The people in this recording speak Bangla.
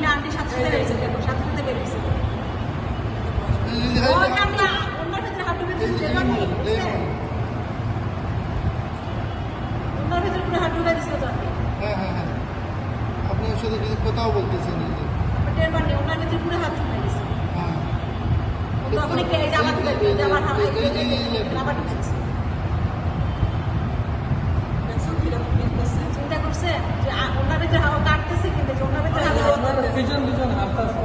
মিনা আন্টির সাথে সাথে বেরিয়েছে, দেখো সাথে সাথে বেরিয়েছে। ওনার ভেতরে হাঁটু বেঁধেছে, ওনার ভেতরে পুরো হাঁটু বেঁধেছে জানি। হ্যাঁ হ্যাঁ হ্যাঁ, আপনি ওর সাথে যদি কোথাও বলতেছেন টের পাননি, ওনার ভেতরে পুরো হাত চুপে গেছে। হ্যাঁ, তখনই কে আবার ঢুকেছে। চিন্তা করছে যে ওনার ভেতরে হাওয়া কাটতেছে, কিন্তু ওনার ভেতরে পিছন পিছন হাঁটতেছে।